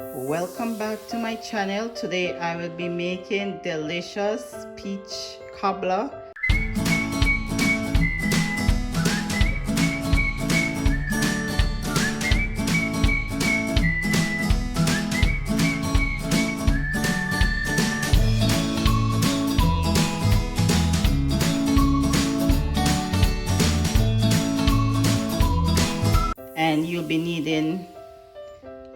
Welcome back to my channel. Today I will be making delicious peach cobbler. And you'll be needing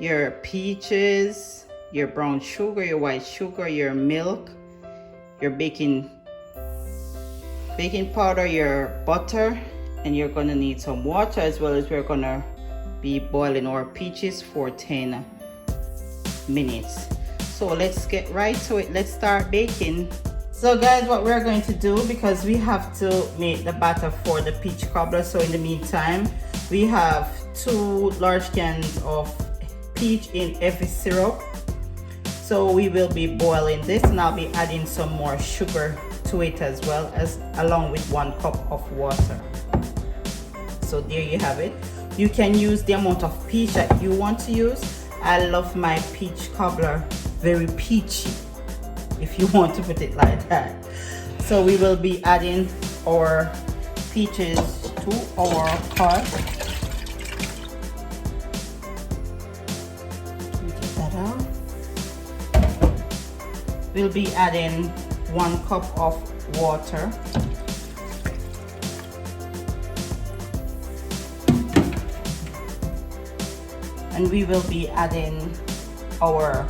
your peaches, your brown sugar, your white sugar, your milk, your baking powder, your butter, and you're gonna need some water, as well as we're gonna be boiling our peaches for 10 minutes. So let's get right to it. Let's start baking. So guys, what we're going to do, because we have to make the batter for the peach cobbler, so in the meantime we have 2 large cans of peach in heavy syrup. So we will be boiling this, and I'll be adding some more sugar to it as well, as along with 1 cup of water. So there you have it. You can use the amount of peach that you want to use. I love my peach cobbler very peachy, if you want to put it like that. So we will be adding our peaches to our pot. We'll be adding 1 cup of water. And we will be adding our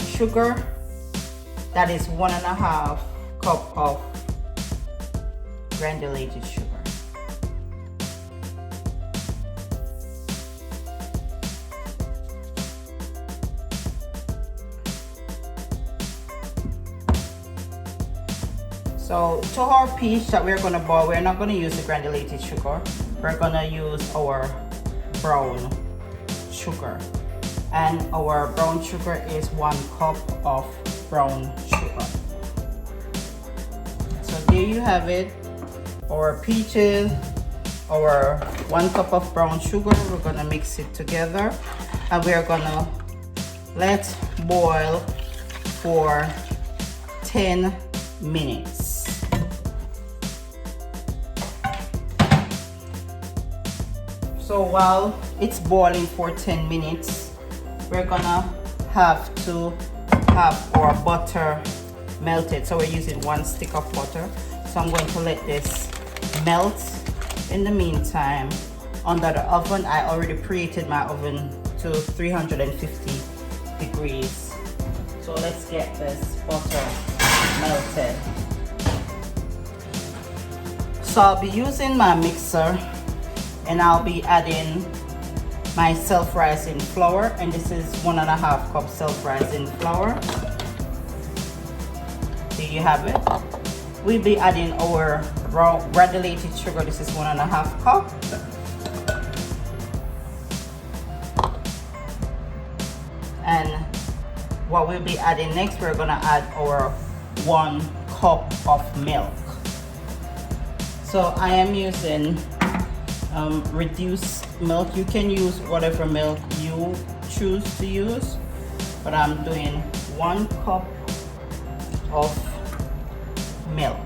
sugar. That is 1.5 cup of granulated sugar. So to our peach that we're gonna boil, we're not gonna use the granulated sugar. We're gonna use our brown sugar. And our brown sugar is 1 cup of brown sugar. So there you have it. Our peaches, our 1 cup of brown sugar. We're gonna mix it together, and we're gonna let boil for 10 minutes. So while it's boiling for 10 minutes, we're gonna have to have our butter melted. So we're using 1 stick of butter. So I'm going to let this melt. In the meantime, under the oven, I already preheated my oven to 350 degrees. So let's get this butter melted. So I'll be using my mixer, and I'll be adding my self-rising flour, and this is 1.5 cup self-rising flour. There you have it. We'll be adding our granulated sugar. This is 1.5 cup. And what we'll be adding next, we're gonna add our 1 cup of milk. So I am using reduced milk. You can use whatever milk you choose to use, but I'm doing 1 cup of milk.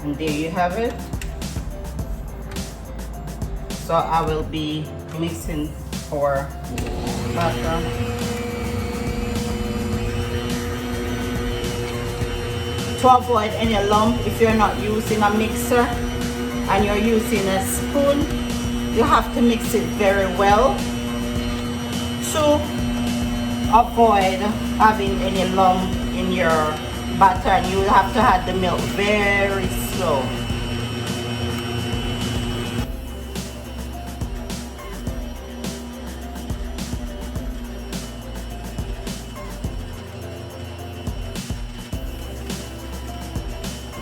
And there you have it. So I will be mixing our butter. To avoid any lump, if you're not using a mixer and you're using a spoon, you have to mix it very well to avoid having any lump in your batter, and you will have to add the milk very slow.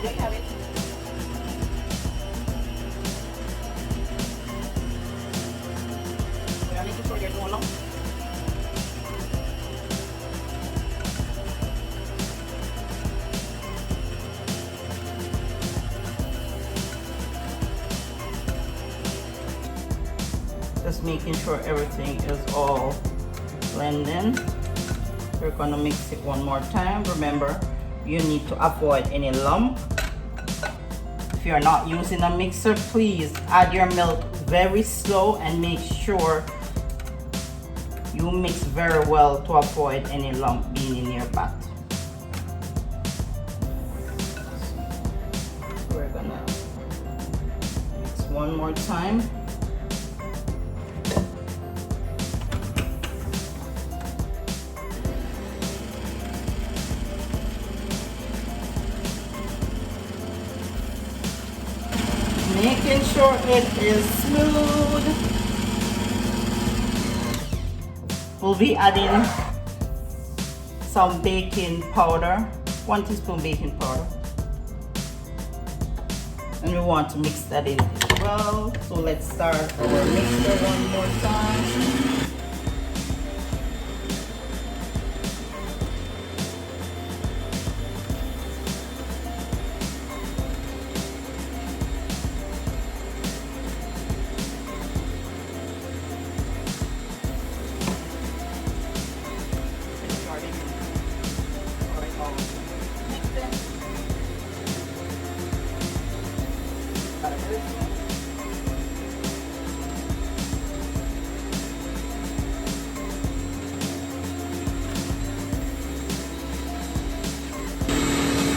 There you have it. We are making sure there's no lump. Just making sure everything is all blending. We're gonna mix it one more time. Remember, you need to avoid any lump. If you're not using a mixer, please add your milk very slow and make sure you mix very well to avoid any lump being in your batter. So we're gonna mix one more time. Making sure it is smooth. We'll be adding some baking powder, 1 teaspoon baking powder. And we want to mix that in as well. So let's start our mixer one more time.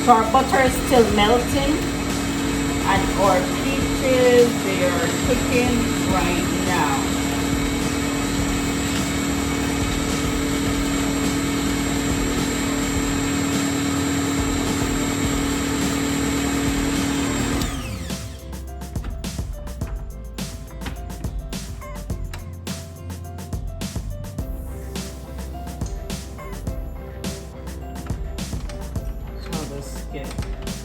So our butter is still melting and our peaches, they are cooking right now. Get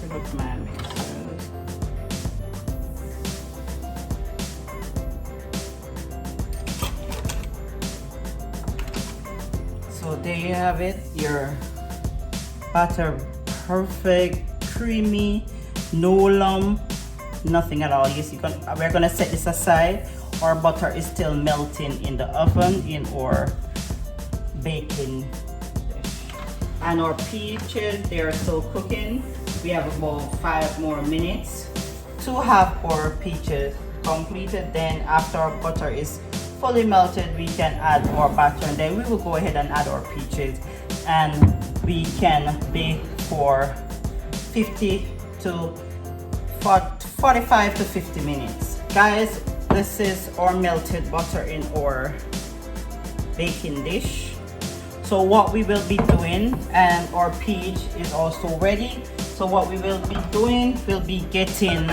rid of my mixers. So there you have it, your batter, perfect, creamy, no lump, nothing at all. Yes, we're gonna set this aside. Our butter is still melting in the oven in our baking. And our peaches, they are still cooking. We have about 5 more minutes to have our peaches completed. Then after our butter is fully melted, we can add our batter, and then we will go ahead and add our peaches, and we can bake for 45 to 50 minutes. Guys, this is our melted butter in our baking dish. So what we will be doing, and our peach is also ready. So what we will be doing, we'll be getting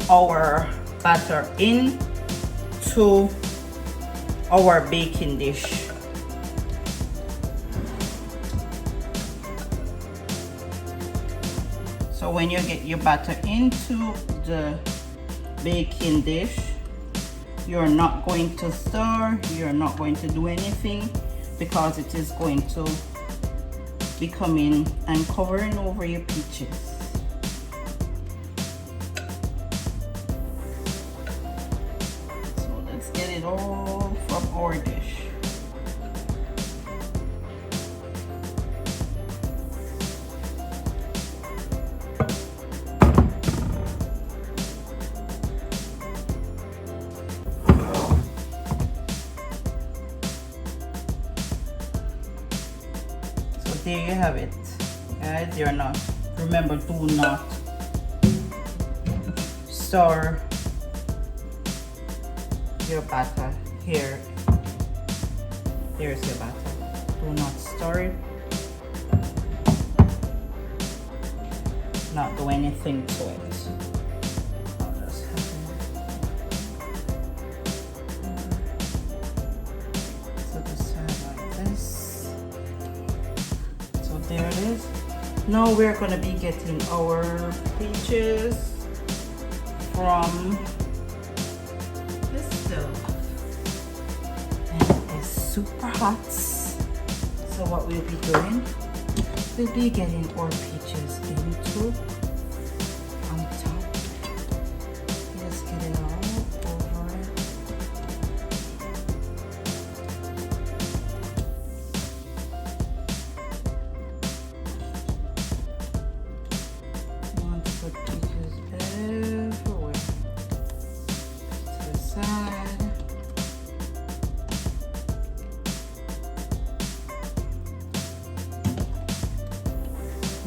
our batter into our baking dish. So when you get your batter into the baking dish, you're not going to stir, you're not going to do anything, because it is going to be coming and covering over your peaches. So let's get it all from our dish. There you have it, guys. You're not, remember, do not stir your batter. Here's your batter. Do not stir it, not do anything to it. I'll just have it to the side like this. There it is. Now we're gonna be getting our peaches from this stove, and it is super hot. So what we'll be doing, we'll be getting our peaches into on top. Just get it all over it.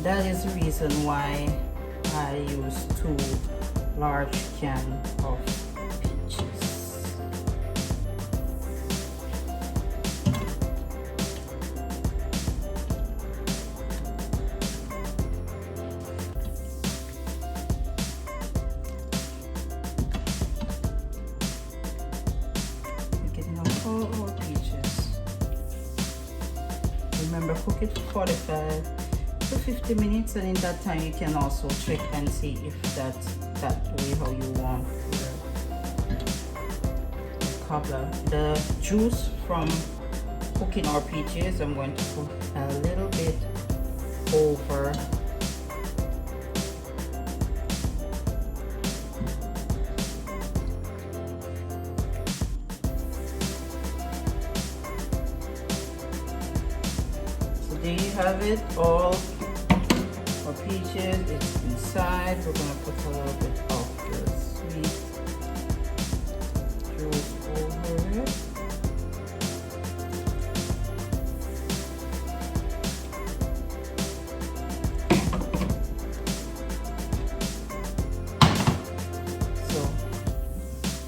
that is the reason why I use 2 large cans of peaches. We're getting out all our peaches. Remember, cook it for 45 to 50 minutes, and in that time you can also check and see if that's that way how you want the cobbler. The juice from cooking our peaches, I'm going to put a little bit over so there you have it, all our peaches. It's inside. We're going to put a little bit of the sweet juice over it. So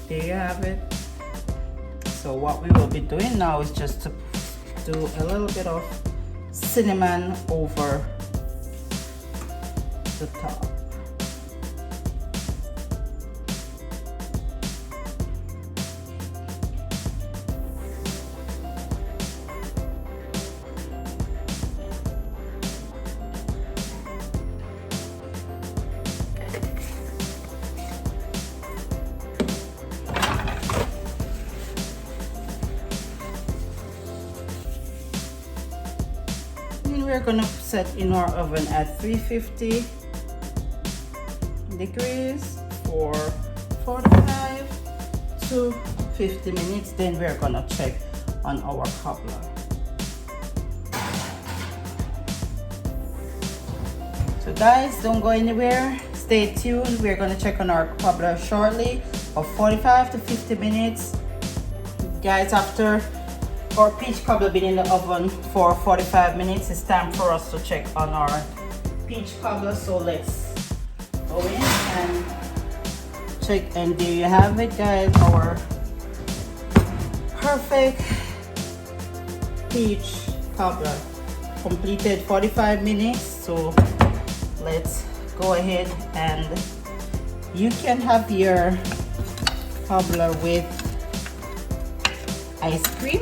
there you have it. So what we will be doing now is just to do a little bit of cinnamon over the top. And we're gonna set in our oven at 350 degrees for 45 to 50 minutes. Then we're gonna check on our cobbler. So guys, don't go anywhere, stay tuned. We're gonna check on our cobbler shortly of 45 to 50 minutes. Guys, after our peach cobbler been in the oven for 45 minutes, it's time for us to check on our peach cobbler. So let's go in and check, and there you have it, guys, our perfect peach cobbler completed 45 minutes. So let's go ahead, and you can have your cobbler with ice cream.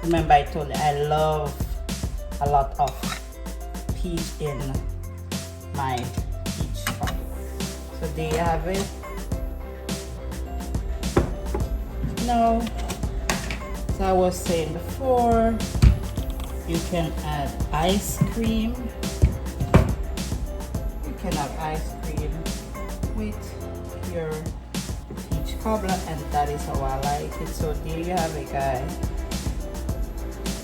Remember, I told you I love a lot of peach in my peach cobbler. So there you have it. Now, as I was saying before, you can add ice cream. You can have ice cream with your peach cobbler, and that is how I like it. So there you have it, guys.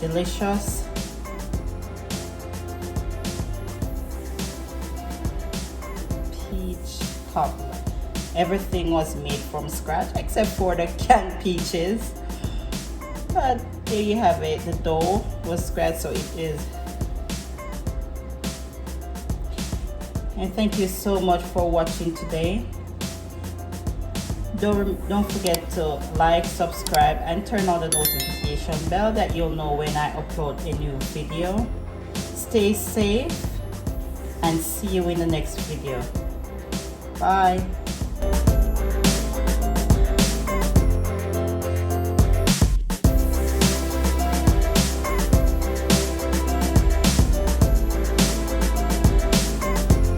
Delicious peach cobbler. Everything was made from scratch except for the canned peaches, but there you have it. The dough was scratched, so it is. And thank you so much for watching today. Don't forget to like, subscribe, and turn on the notification bell that you'll know when I upload a new video. Stay safe and see you in the next video. Bye.